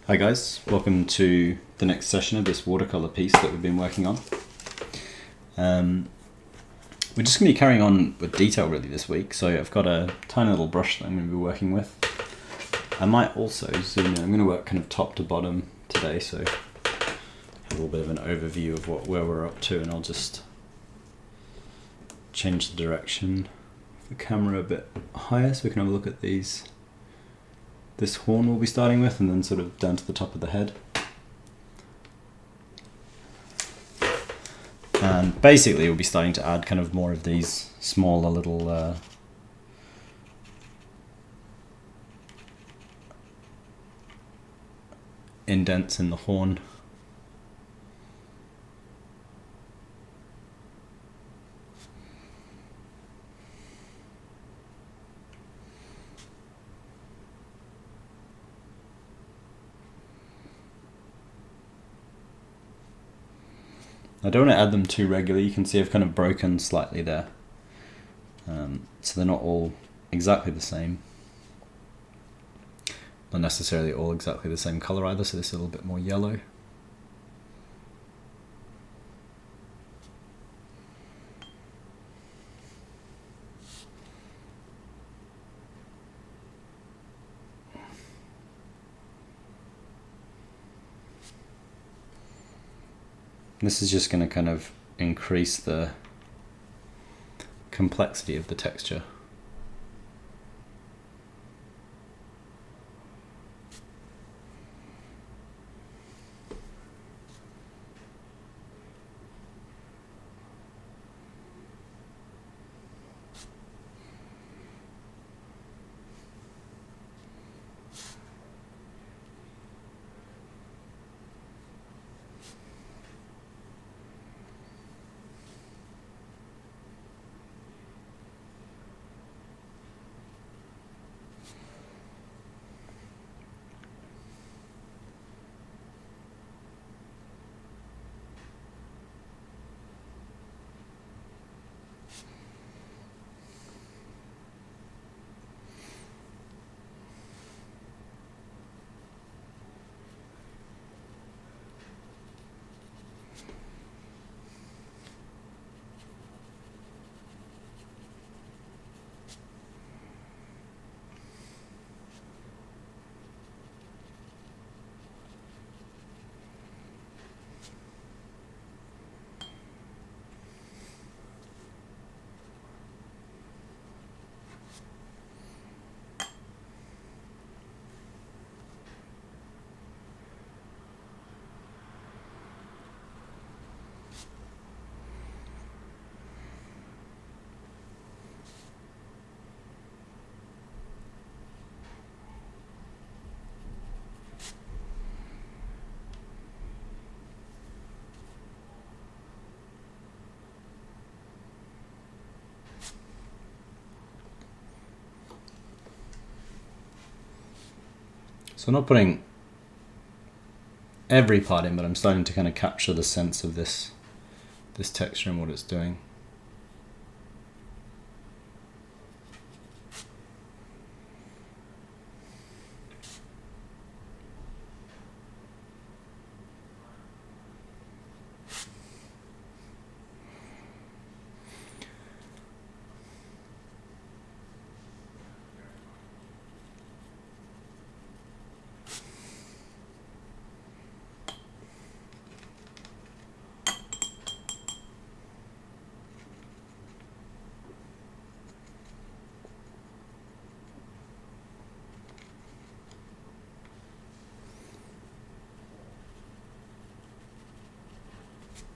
Hi guys, welcome to the next session of this watercolour piece that we've been working on. We're just going to be carrying on with detail really this week, so I've got a tiny little brush that I'm going to be working with. I might also zoom in. I'm going to work kind of top to bottom today, so have a little bit of an overview of where we're up to, and I'll just change the direction of the camera a bit higher so we can have a look at these. This horn we'll be starting with, and then sort of down to the top of the head. And basically we'll be starting to add kind of more of these smaller little indents in the horn. I don't want to add them too regularly. You can see I've kind of broken slightly there. So they're not all exactly the same. Not necessarily all exactly the same colour either, so this is a little bit more yellow. This is just going to kind of increase the complexity of the texture. So I'm not putting every part in, but I'm starting to kind of capture the sense of this texture and what it's doing.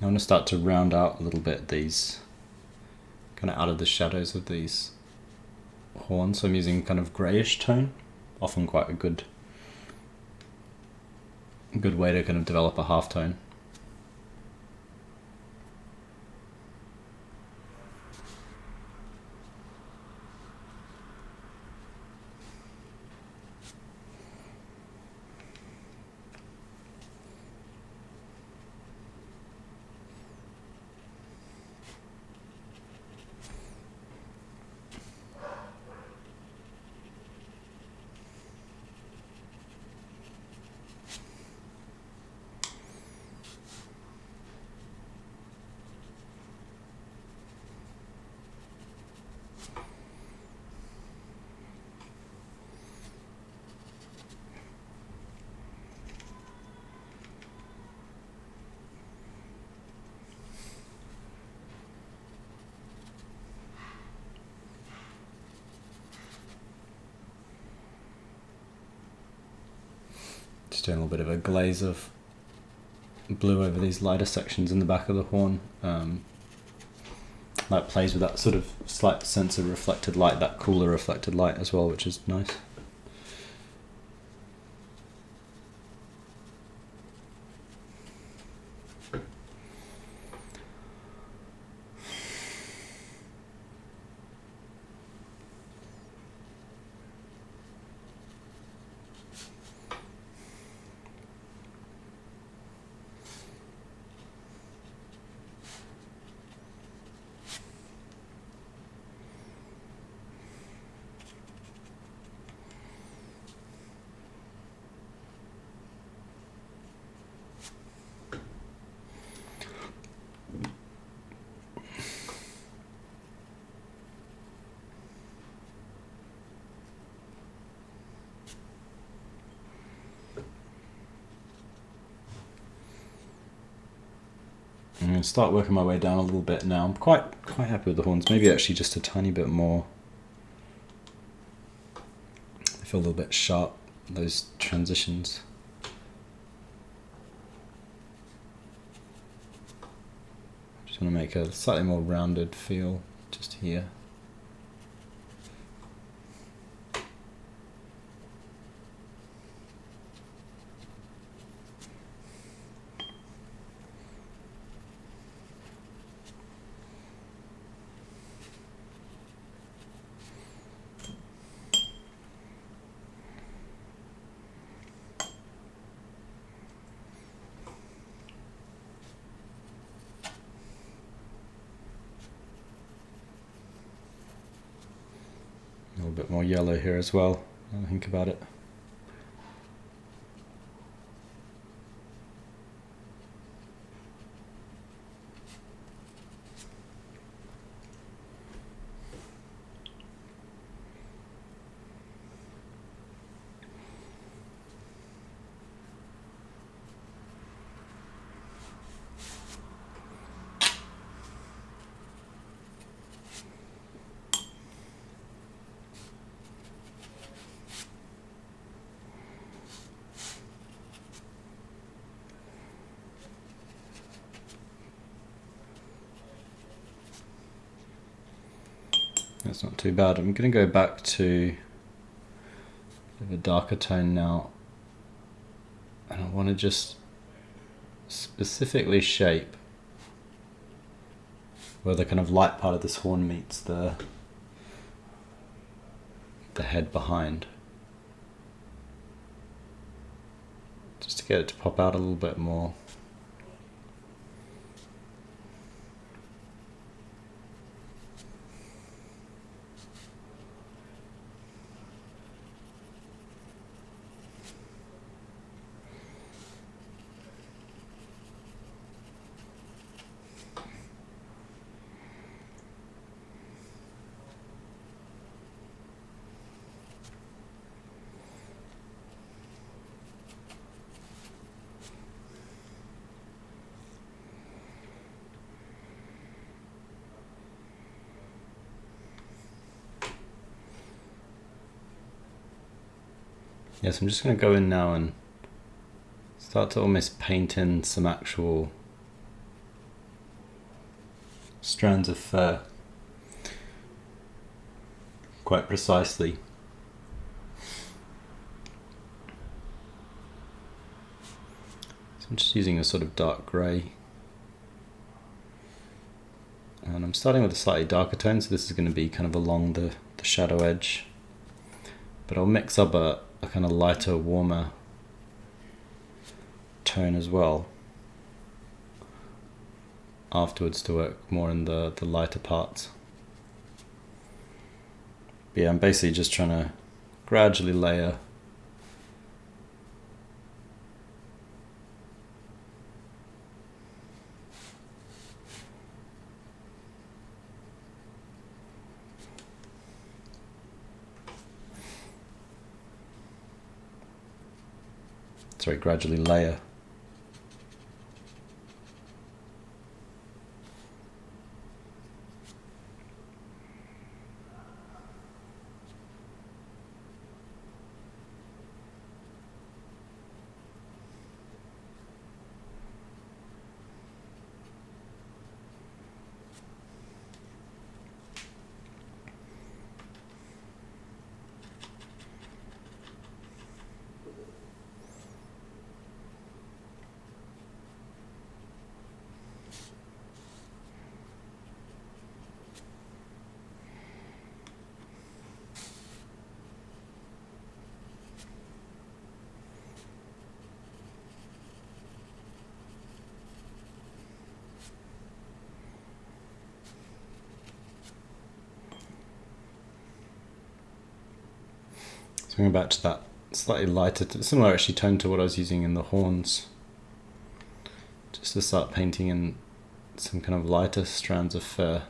I want to start to round out a little bit these, kind of out of the shadows of these horns. So I'm using kind of greyish tone, often quite a good way to kind of develop a half tone. Just doing a little bit of a glaze of blue over these lighter sections in the back of the horn. That plays with that sort of slight sense of reflected light, that cooler reflected light as well, which is nice. I'm going to start working my way down a little bit now. I'm quite happy with the horns. Maybe actually just a tiny bit more. They feel a little bit sharp, those transitions. Just want to make a slightly more rounded feel just here. A little bit more yellow here as well, now I think about it. That's not too bad. I'm going to go back to a darker tone now, and I want to just specifically shape where the kind of light part of this horn meets the head behind, just to get it to pop out a little bit more. Yes, I'm just going to go in now and start to almost paint in some actual strands of fur quite precisely. So I'm just using a sort of dark grey, and I'm starting with a slightly darker tone, so this is going to be kind of along the shadow edge, but I'll mix up a kind of lighter, warmer tone as well afterwards to work more in the lighter parts. But yeah, I'm basically just trying to gradually layer gradually layer. So going back to that slightly lighter, similar actually tone to what I was using in the horns. Just to start painting in some kind of lighter strands of fur.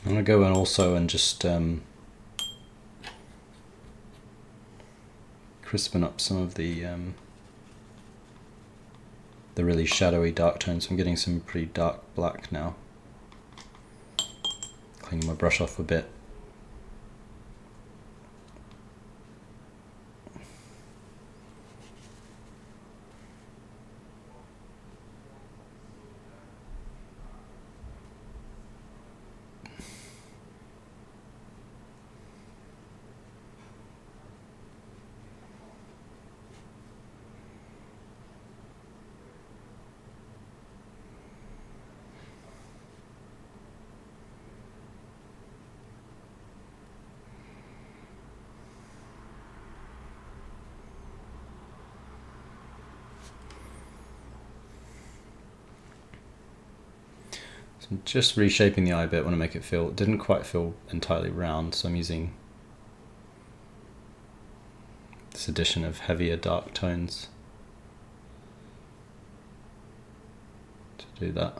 I'm going to go in also and just crispen up some of the really shadowy dark tones. I'm getting some pretty dark black now. Cleaning my brush off a bit. So I'm just reshaping the eye a bit. I want to make it feel, it didn't quite feel entirely round, so I'm using this addition of heavier dark tones to do that.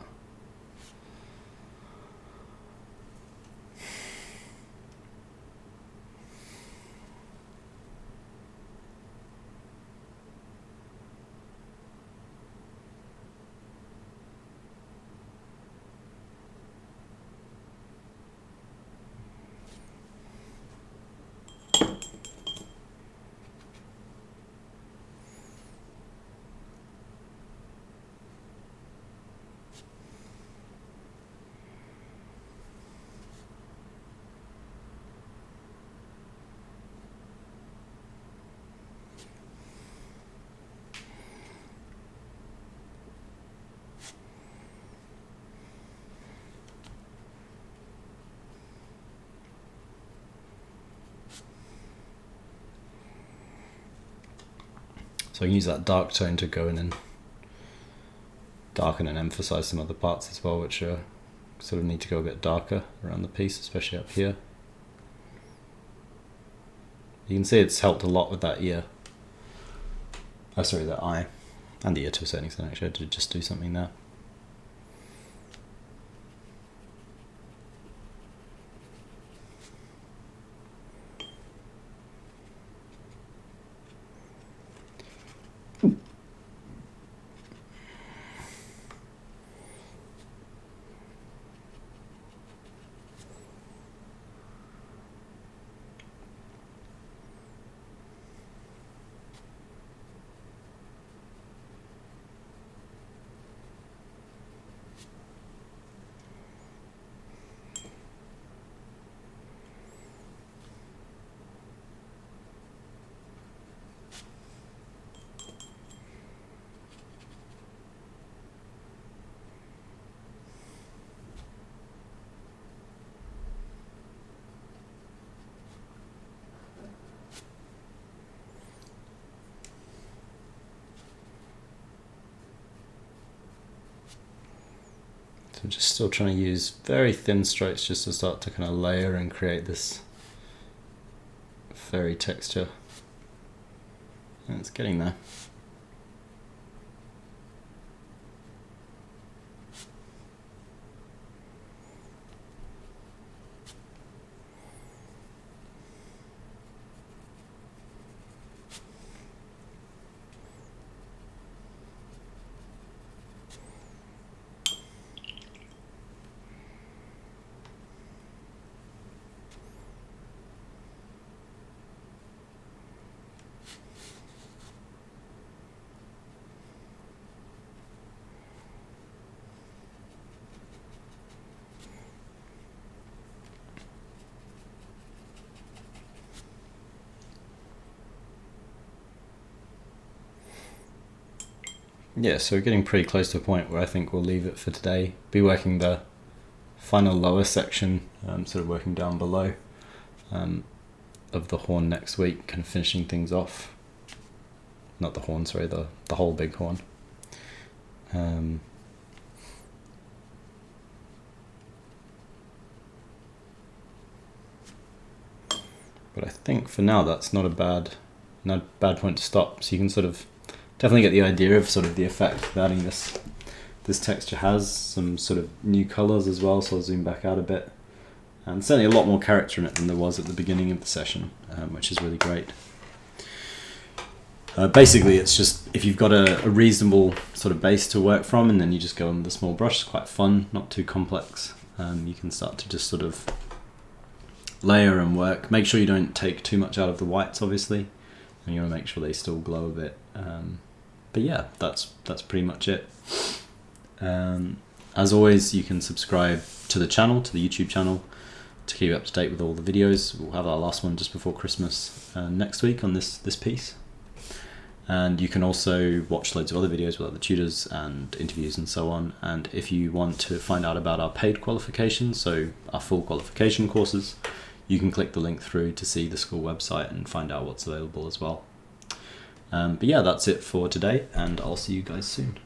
So I can use that dark tone to go in and darken and emphasize some other parts as well, which are sort of need to go a bit darker around the piece, especially up here. You can see it's helped a lot with that ear. Oh, sorry, that eye. And the ear to a certain extent, actually. I had to just do something there. I'm just still trying to use very thin strokes just to start to kind of layer and create this fairy texture. And it's getting there. Yeah, so we're getting pretty close to a point where I think we'll leave it for today. Be working the final lower section, sort of working down below of the horn next week, kind of finishing things off. Not the horn, sorry, the whole Bighorn. But I think for now that's not a bad point to stop. So you can sort of definitely get the idea of sort of the effect that adding this texture has. Some sort of new colours as well, so I'll zoom back out a bit. And certainly a lot more character in it than there was at the beginning of the session, which is really great. Basically, it's just if you've got a reasonable sort of base to work from, and then you just go on with a small brush. It's quite fun, not too complex. You can start to just sort of layer and work. Make sure you don't take too much out of the whites, obviously, and you want to make sure they still glow a bit. But yeah, that's pretty much it. As always, you can subscribe to the channel, to the YouTube channel, to keep up to date with all the videos. We'll have our last one just before Christmas next week on this piece. And you can also watch loads of other videos with other tutors and interviews and so on. And if you want to find out about our paid qualifications, so our full qualification courses, you can click the link through to see the school website and find out what's available as well. But yeah, that's it for today, and I'll see you guys soon.